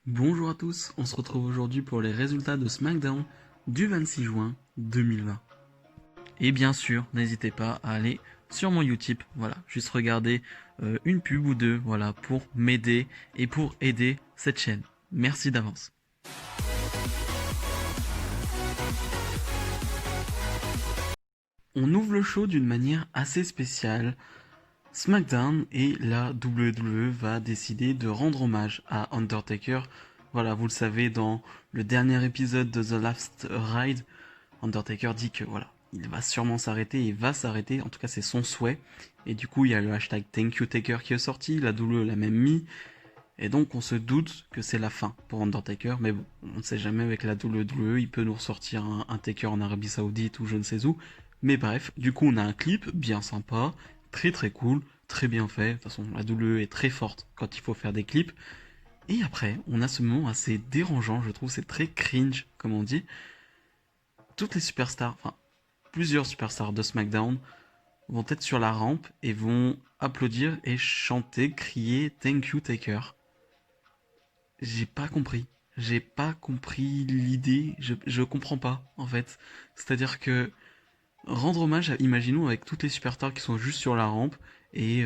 Bonjour à tous, on se retrouve aujourd'hui pour les résultats de SmackDown du 26 juin 2020. Et bien sûr, n'hésitez pas à aller sur mon Utip, voilà, juste regarder une pub ou deux, voilà, pour m'aider et pour aider cette chaîne. Merci d'avance. On ouvre le show d'une manière assez spéciale. SmackDown et la WWE va décider de rendre hommage à Undertaker. Voilà, vous le savez, dans le dernier épisode de The Last Ride, Undertaker dit que voilà, il va sûrement s'arrêter, il va s'arrêter, en tout cas c'est son souhait. Et du coup, il y a le hashtag ThankYouTaker qui est sorti, la WWE l'a même mis. Et donc on se doute que c'est la fin pour Undertaker, mais bon, on ne sait jamais avec la WWE, il peut nous ressortir un Taker en Arabie Saoudite ou je ne sais où. Mais bref, du coup on a un clip bien sympa, très très cool, très bien fait. De toute façon, la WWE est très forte quand il faut faire des clips. Et après, on a ce moment assez dérangeant, je trouve, c'est très cringe, comme on dit. Toutes les superstars, enfin plusieurs superstars de SmackDown vont être sur la rampe et vont applaudir et chanter, crier Thank you Taker. J'ai pas compris. J'ai pas compris l'idée. Je comprends pas, en fait. C'est-à-dire que rendre hommage, imaginons avec toutes les superstars qui sont juste sur la rampe et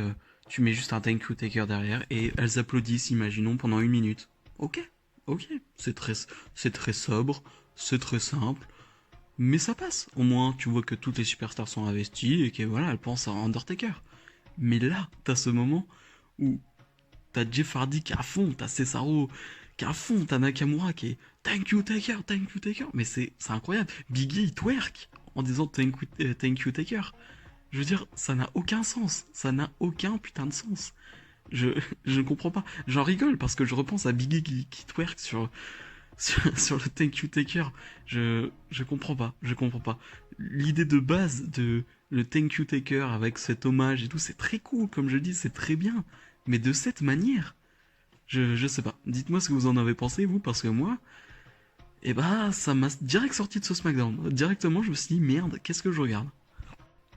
tu mets juste un thank you taker derrière et elles applaudissent, imaginons, pendant 1 minute. Ok, ok. C'est très sobre, c'est très simple, mais ça passe. Au moins, tu vois que toutes les superstars sont investies et que voilà, elles pensent à Undertaker. Mais là, t'as ce moment où t'as Jeff Hardy qui est à fond, t'as Cesaro qui est à fond, t'as Nakamura qui est thank you Taker, mais c'est incroyable. Biggie il twerk en disant thank you Taker. Je veux dire, ça n'a aucun sens, ça n'a aucun putain de sens. Je, je ne comprends pas. J'en rigole parce que je repense à Biggie qui twerk sur le thank you Taker. Je comprends pas, je comprends pas. L'idée de base de le thank you Taker avec cet hommage et tout, c'est très cool, comme je dis, c'est très bien. Mais de cette manière, je sais pas. Dites-moi ce que vous en avez pensé, vous, parce que moi, eh bah, ça m'a direct sorti de ce SmackDown. Directement, je me suis dit, merde, qu'est-ce que je regarde?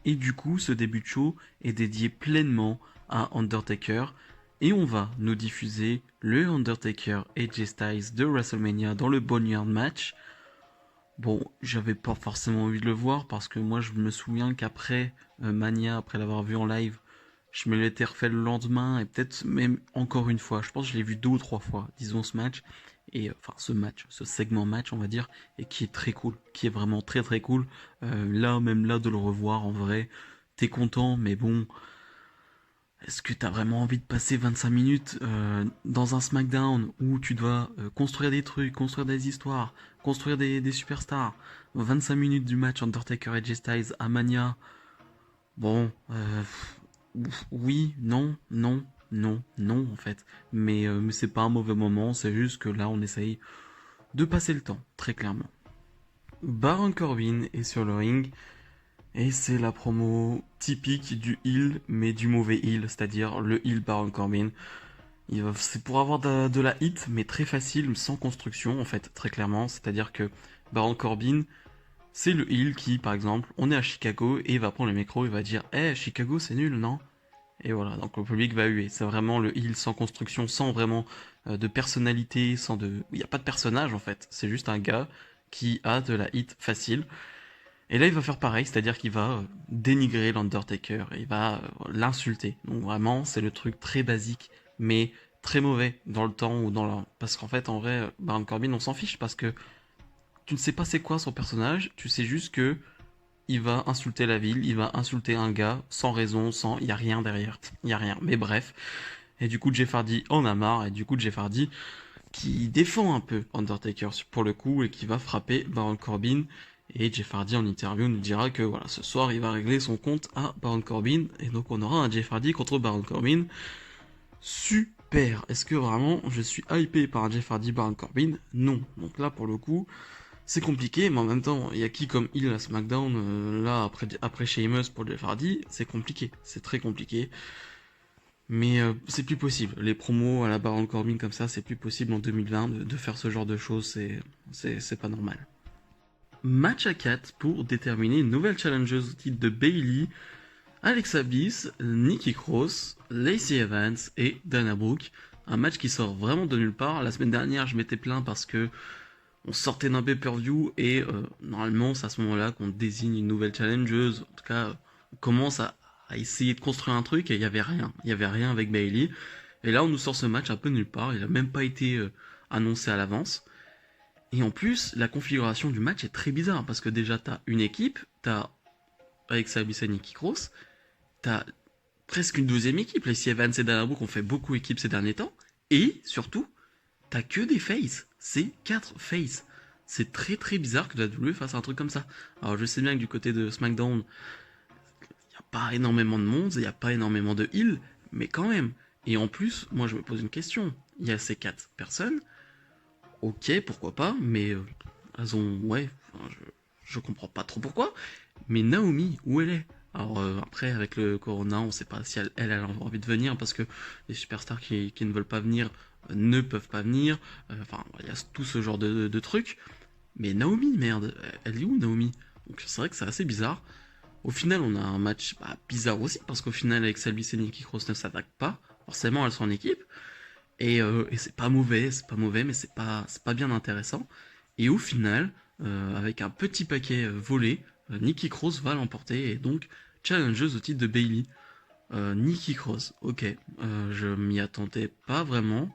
Et du coup, ce début de show est dédié pleinement à Undertaker. Et on va nous diffuser le Undertaker et AJ Styles de WrestleMania dans le Boneyard match. Bon, j'avais pas forcément envie de le voir parce que moi je me souviens qu'après Mania, après l'avoir vu en live, je me l'étais refait le lendemain et peut-être même encore une fois. Je pense que je l'ai vu 2 ou 3 fois, disons ce match. Et enfin ce match, ce segment match on va dire, et qui est très cool, qui est vraiment très très cool. Là, même là de le revoir en vrai, t'es content, mais bon, est-ce que t'as vraiment envie de passer 25 minutes dans un SmackDown où tu dois construire des trucs, construire des histoires, construire des superstars? 25 minutes du match Undertaker et J Styles à Mania. Bon, oui, non, non, non, non en fait. Mais c'est pas un mauvais moment, c'est juste que là on essaye de passer le temps, très clairement. Baron Corbin est sur le ring et c'est la promo typique du heel, mais du mauvais heel, c'est-à-dire le heel Baron Corbin. C'est pour avoir de la hit, mais très facile, sans construction en fait, très clairement. C'est-à-dire que Baron Corbin, c'est le heel qui, par exemple, on est à Chicago et il va prendre le micro et va dire Eh, Chicago c'est nul, non? Et voilà, donc le public va huer. C'est vraiment le heel sans construction, sans vraiment de personnalité, sans de. Il n'y a pas de personnage en fait. C'est juste un gars qui a de la hit facile. Et là, il va faire pareil, c'est-à-dire qu'il va dénigrer l'Undertaker, il va l'insulter. Donc vraiment, c'est le truc très basique, mais très mauvais dans le temps ou dans la. Parce qu'en fait, en vrai, Baron Corbin, on s'en fiche parce que tu ne sais pas c'est quoi son personnage, tu sais juste que il va insulter la ville, il va insulter un gars sans raison, sans, il y a rien derrière, il y a rien. Mais bref. Et du coup, Jeff Hardy en a marre, et du coup, Jeff Hardy qui défend un peu Undertaker pour le coup et qui va frapper Baron Corbin. Et Jeff Hardy en interview nous dira que voilà, ce soir il va régler son compte à Baron Corbin et donc on aura un Jeff Hardy contre Baron Corbin. Super. Est-ce que vraiment je suis hypé par un Jeff Hardy Baron Corbin? Non. Donc là pour le coup, c'est compliqué, mais en même temps, il y a qui comme il à SmackDown là après Sheamus pour Jeff Hardy, c'est compliqué, c'est très compliqué. Mais c'est plus possible. Les promos à la Baron Corbin comme ça, c'est plus possible en 2020 de faire ce genre de choses, c'est pas normal. Match à 4 pour déterminer une nouvelle challengeuse au titre de Bayley, Alexa Bliss, Nikki Cross, Lacey Evans et Dana Brooke. un match qui sort vraiment de nulle part. La semaine dernière, je m'étais plaint parce que on sortait d'un pay-per-view et normalement, c'est à ce moment-là qu'on désigne une nouvelle challengeuse. En tout cas, on commence à essayer de construire un truc et il y avait rien. Il y avait rien avec Bailey. Et là, on nous sort ce match un peu de nulle part. Il a même pas été annoncé à l'avance. Et en plus, la configuration du match est très bizarre parce que déjà, t'as une équipe, t'as Alexa Bliss et Nikki Cross, t'as presque une deuxième équipe. Lacey Evans et Dana Brooke ont fait beaucoup équipe ces derniers temps. Et surtout, t'as que des faces. C'est 4 faces. C'est très très bizarre que la WWE fasse un truc comme ça. Alors je sais bien que du côté de SmackDown, il n'y a pas énormément de monde, il n'y a pas énormément de heal, mais quand même. Et en plus, moi je me pose une question. Il y a ces 4 personnes, ok, pourquoi pas, mais elles ont... Ouais, enfin, je comprends pas trop pourquoi. Mais Naomi, où elle est? Alors après, avec le Corona, on sait pas si elle a envie de venir, parce que les superstars qui ne veulent pas venir ne peuvent pas venir. Enfin, il y a tout ce genre de trucs. Mais Naomi, merde, elle est où Naomi? Donc c'est vrai que c'est assez bizarre. Au final, on a un match bizarre aussi, parce qu'au final, avec Salvis et Nikki Cross ne s'attaquent pas. Forcément, elles sont en équipe. Et c'est pas mauvais, mais c'est pas bien intéressant. Et au final, avec un petit paquet volé, Nikki Cross va l'emporter et donc challengeuse au titre de Bailey. Nikki Cross, ok, je m'y attendais pas vraiment.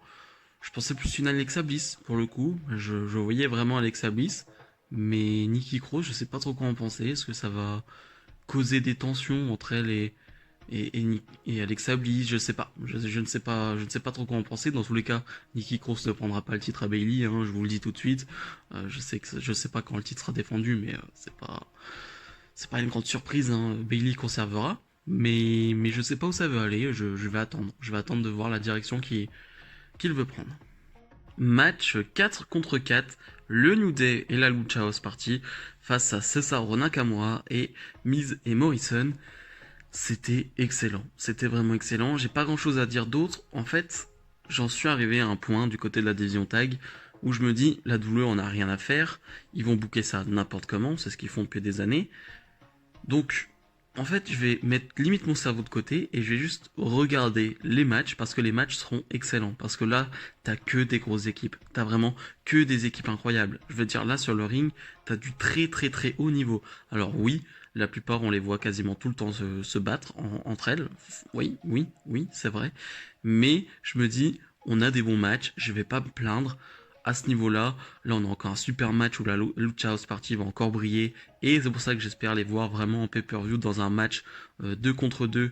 Je pensais plus une Alexa Bliss pour le coup. Je voyais vraiment Alexa Bliss, mais Nikki Cross, je sais pas trop quoi en penser. Est-ce que ça va causer des tensions entre elle et Alexa Bliss, je sais pas. Je ne sais pas. Je ne sais pas trop quoi en penser. Dans tous les cas, Nikki Cross ne prendra pas le titre à Bailey, hein, je vous le dis tout de suite. Je sais pas quand le titre sera défendu, mais c'est pas une grande surprise, hein. Bailey conservera. Mais je sais pas où ça veut aller. Je vais attendre. Je vais attendre de voir la direction qu'il veut prendre. Match 4 contre 4, le New Day et la Lucha House Party face à Cesaro Nakamura et Miz et Morrison. C'était excellent, c'était vraiment excellent. J'ai pas grand chose à dire d'autre. En fait, j'en suis arrivé à un point du côté de la division tag où je me dis la WWE en a rien à faire. Ils vont booker ça n'importe comment, c'est ce qu'ils font depuis des années. Donc, en fait, je vais mettre limite mon cerveau de côté et je vais juste regarder les matchs parce que les matchs seront excellents. Parce que là, t'as que des grosses équipes. T'as vraiment que des équipes incroyables. Je veux dire, là, sur le ring, t'as du très très très haut niveau. Alors oui, la plupart, on les voit quasiment tout le temps se battre entre elles. Oui, c'est vrai. Mais je me dis, on a des bons matchs, je vais pas me plaindre. À ce niveau-là, là on a encore un super match où la Lucha House Party va encore briller et c'est pour ça que j'espère les voir vraiment en pay-per-view dans un match 2 contre 2,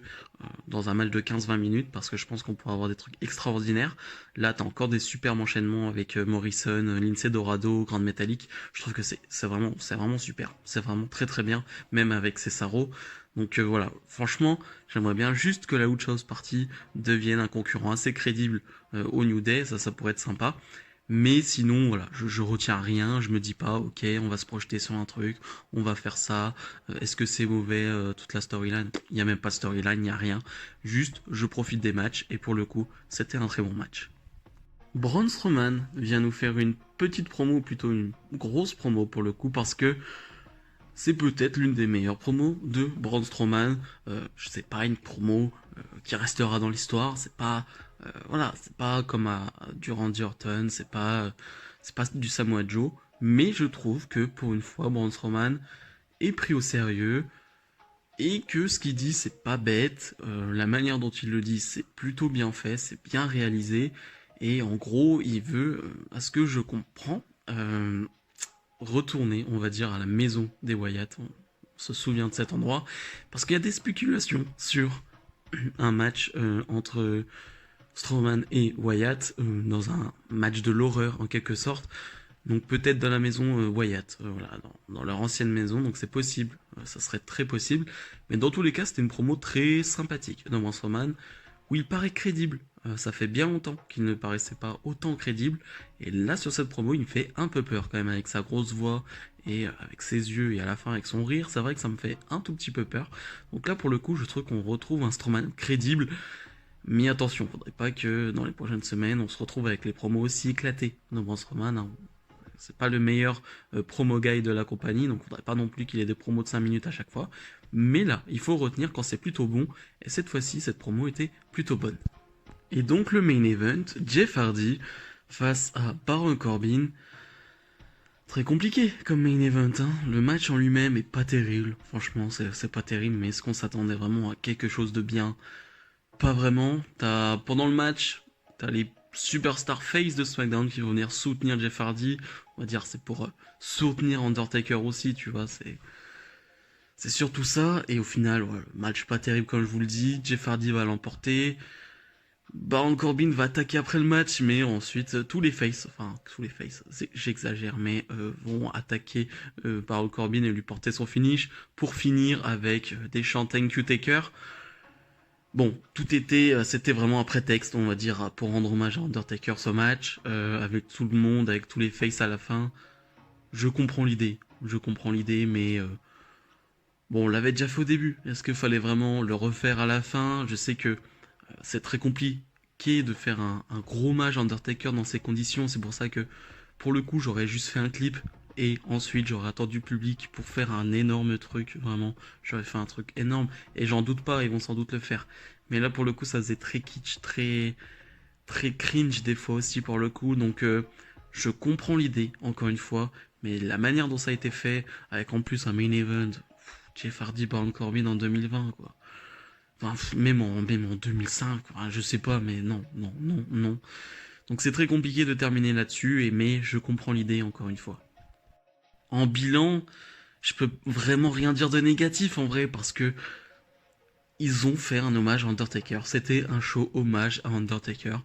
dans un match de 15-20 minutes parce que je pense qu'on pourra avoir des trucs extraordinaires. Là t'as encore des superbes enchaînements avec Morrison, Lindsay Dorado, Grand Metallic. Je trouve que c'est vraiment super, c'est vraiment très très bien, même avec Cesaro. Donc voilà, franchement, j'aimerais bien juste que la Lucha House Party devienne un concurrent assez crédible au New Day, ça pourrait être sympa. Mais sinon, voilà, je retiens rien, je me dis pas, ok, on va se projeter sur un truc, on va faire ça, est-ce que c'est mauvais, toute la storyline? Il n'y a même pas de storyline, il n'y a rien. Juste, je profite des matchs, et pour le coup, c'était un très bon match. Braun Strowman vient nous faire une petite promo, ou plutôt une grosse promo pour le coup, parce que c'est peut-être l'une des meilleures promos de Braun Strowman. Je sais pas, une promo qui restera dans l'histoire. C'est pas, voilà, c'est pas comme du Randy Orton, c'est pas du Samoa Joe. Mais je trouve que pour une fois, Braun Strowman est pris au sérieux et que ce qu'il dit c'est pas bête. La manière dont il le dit c'est plutôt bien fait, c'est bien réalisé. Et en gros, il veut, à ce que je comprends, retourner, on va dire, à la maison des Wyatt. On se souvient de cet endroit. Parce qu'il y a des spéculations sur un match entre Strowman et Wyatt, dans un match de l'horreur en quelque sorte. Donc peut-être dans la maison Wyatt, voilà, dans leur ancienne maison, donc c'est possible, ça serait très possible. Mais dans tous les cas, c'était une promo très sympathique de Braun Strowman, où il paraît crédible. Ça fait bien longtemps qu'il ne paraissait pas autant crédible. Et là, sur cette promo, il me fait un peu peur quand même, avec sa grosse voix et avec ses yeux et à la fin avec son rire. C'est vrai que ça me fait un tout petit peu peur. Donc là, pour le coup, je trouve qu'on retrouve un Strowman crédible. Mais attention, faudrait pas que dans les prochaines semaines, on se retrouve avec les promos aussi éclatés de Braun Strowman, hein. C'est pas le meilleur promo guy de la compagnie, donc faudrait pas non plus qu'il ait des promos de 5 minutes à chaque fois. Mais là, il faut retenir quand c'est plutôt bon, et cette fois-ci, cette promo était plutôt bonne. Et donc le main event, Jeff Hardy face à Baron Corbin. Très compliqué comme main event, hein. Le match en lui-même est pas terrible. Franchement, c'est pas terrible, mais est-ce qu'on s'attendait vraiment à quelque chose de bien? Pas vraiment. Pendant le match, t'as les superstar face de SmackDown qui vont venir soutenir Jeff Hardy. On va dire c'est pour soutenir Undertaker aussi, tu vois. C'est surtout ça. Et au final, ouais, match pas terrible comme je vous le dis. Jeff Hardy va l'emporter. Baron Corbin va attaquer après le match, mais ensuite tous les faces, j'exagère, mais vont attaquer Baron Corbin et lui porter son finish pour finir avec des chants Thank You Taker. Bon, c'était vraiment un prétexte, on va dire, pour rendre hommage à Undertaker ce match, avec tout le monde, avec tous les faces à la fin. Je comprends l'idée, mais bon, on l'avait déjà fait au début. Est-ce qu'il fallait vraiment le refaire à la fin? Je sais que c'est très compliqué de faire un gros match Undertaker dans ces conditions. C'est pour ça que, pour le coup, j'aurais juste fait un clip et ensuite j'aurais attendu le public pour faire un énorme truc. Vraiment, j'aurais fait un truc énorme et j'en doute pas, ils vont sans doute le faire. Mais là, pour le coup, ça faisait très kitsch, très cringe des fois aussi pour le coup. Donc, je comprends l'idée, encore une fois, mais la manière dont ça a été fait, avec en plus un main event, Jeff Hardy, Baron Corbin en 2020, quoi. Enfin, même en 2005, enfin, je sais pas, mais non, non, non, non. Donc c'est très compliqué de terminer là-dessus, mais je comprends l'idée encore une fois. En bilan, je peux vraiment rien dire de négatif en vrai, parce que ils ont fait un hommage à Undertaker. C'était un show hommage à Undertaker.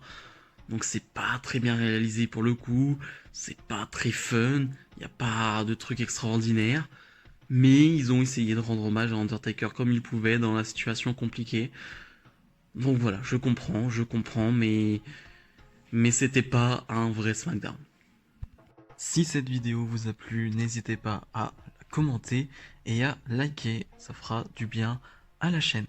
Donc c'est pas très bien réalisé pour le coup, c'est pas très fun, il n'y a pas de trucs extraordinaires. Mais ils ont essayé de rendre hommage à Undertaker comme ils pouvaient dans la situation compliquée. Donc voilà, je comprends, mais c'était pas un vrai SmackDown. Si cette vidéo vous a plu, n'hésitez pas à la commenter et à liker, ça fera du bien à la chaîne.